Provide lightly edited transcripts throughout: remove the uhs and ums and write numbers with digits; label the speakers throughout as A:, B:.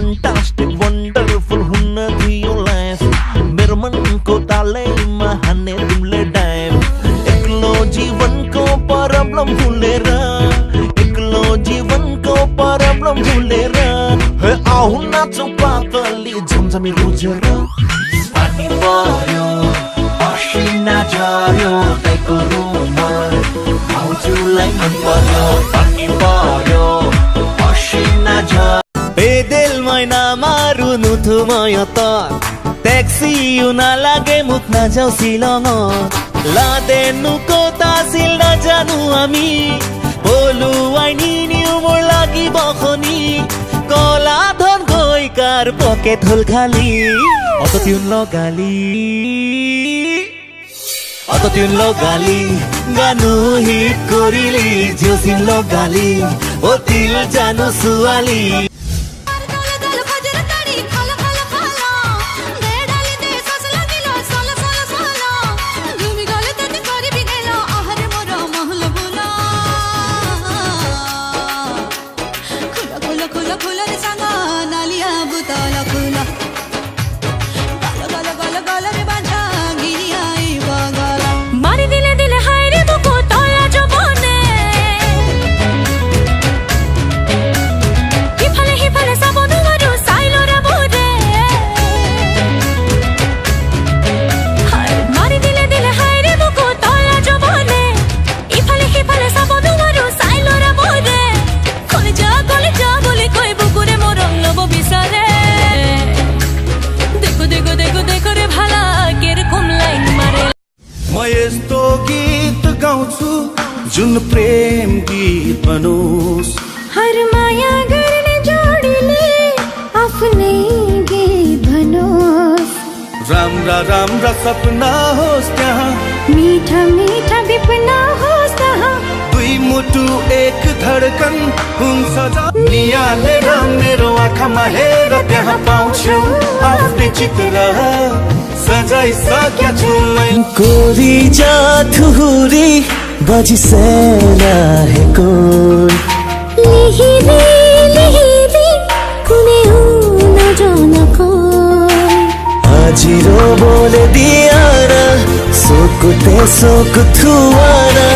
A: fantastic wonderful हुन दियो life मेरो मनको तालैमा हान्ने तिमीले डाइभ एक्लो जीवनको प्रब्लम भुलेर एक्लो जीवनको प्रब्लम भुलेर हे आउ नाचौ पातली झमझमी रुजेर पानी पर्यो असिना झर्यो तैको रुममा आउँछुलाई मन पर्यो पानी पर्यो असिना झर्यो पेदेल मैना मारुनु थुमय त ट्याक्सी उना लागे मुख नजाउ सिलङ लादेनुको तासिल नजानु हामी बोलु आइनी निउमोर लागि बखनी कला धन गई कार पकेट होल खाली अटोट्युन लगाली गानु हिट कोरिली जोसिन लगाली ओ दिल जानु सुवाली
B: यस्तो गीत गाउँछु जुन प्रेम गीत बनोस्
C: हर माया गर्ने जोडीले आफ्नै गीत भनोस्
B: राम्रा राम्रा सपना होस् त्यहाँ
C: मीठा मीठा विपना होस् त्यहाँ
B: दुई मुटु एक धडकन हुन्छ नियालेर मेरो आँखामा हेर त्यहाँ पाउँछु आफ्नै चित्र सजाई सक्या छु मै
A: कोरी जा थुहुरी बजी सेलाहेको
C: लिहिरी कुनै हुन जानको
A: हाजिरो बोले दियारा सोकुते सोकुथुवारा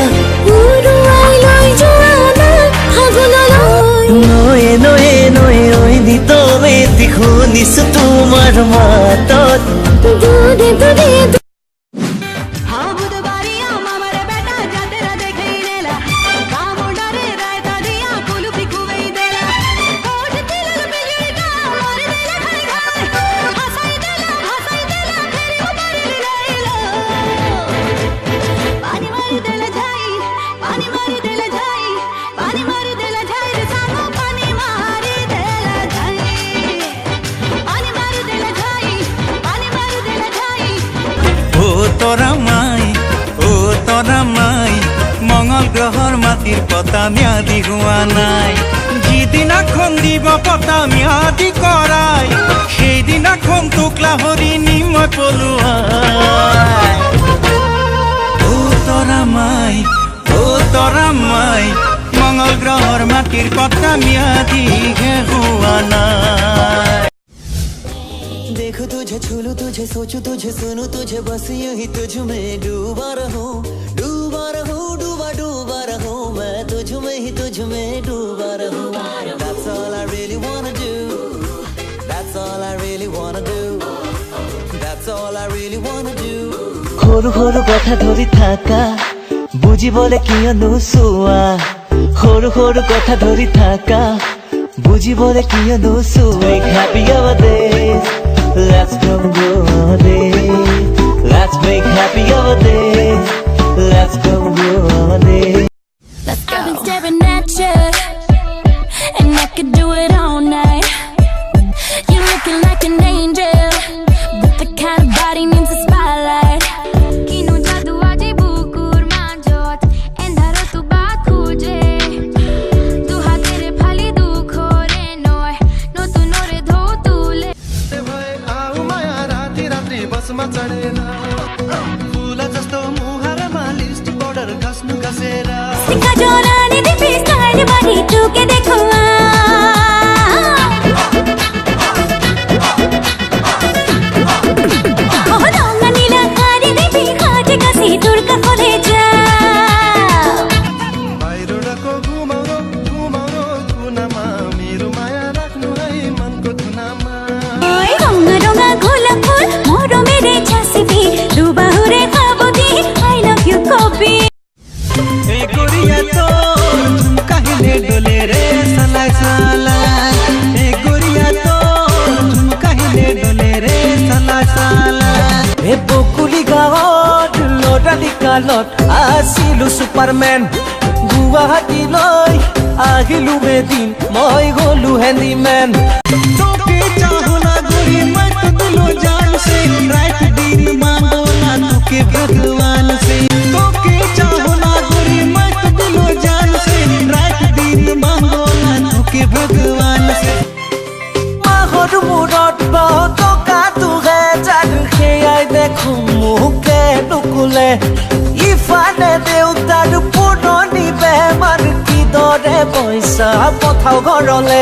C: उरुवाइलाई जुवाना हागुनालाई
A: नोए नोए नोए ओइ नि तोमे दिखो निस तुमार मातत
C: दूधे दूधे
B: मंगल ग्रहर माटिर पता म्यादी हुआ नाई जिदिनाखन দিব पता म्यादी कराई সেইদিনাখন টুকলা হরি নিময় পলুয়াই ও তরা মাই मंगल ग्रहर माटिर पता म्यादी हुआ नाई
A: देखो तुझे छूलूं तुझे सोचूं तुझे सुनूं तुझे बस यूं ही तुझ में डूबा रहूं डूबा रहूं मैं तुझ में ही तुझ में डूबा रहूं That's all I really wanna do That's all I really wanna do That's all I really wanna do সৰু সৰু কথা ধৰি থাকা বুজি বলে কিয় নুচুৱা সৰু সৰু কথা ধৰি থাকা বুজি বলে কিয় নুচুৱা happy our days Let's come go our days Let's make happy our days Let's come go our days
C: Let's go. I've been staring at you and I could do it all night. You're looking like an angel but the kind of body needs a spotlight. Kino jadu aji bukur manjot endharo tu baat khuje tu hatere phali dukhore noy no tu nore dho tule
B: bhai au maya rati ratri basma chadera fula jasto muharama list border kasnu kasera
C: सिक्का जोरानी दी piece ताने बनी Tukey देखो
D: কালত আছিলো সুপাৰমেন গুৱাহাটীলৈ আহিলো এদিন মই গলো হেণ্ডিমেন তোকে চাহনা গৰি মই দিলো জান से रात दिन मांगो ना तुके भगवान से তোকে চাহনা গৰি মই দিলো জান से रात दिन मांगो ना तुके भगवान से মাহৰ মূৰত বহুত কাটুহে জান খেয়াই দেখো মুখে নুকুলে ইফালে দেউতাৰ পুৰণি বেমাৰ কি দৰে পইচা পঠাও ঘৰলে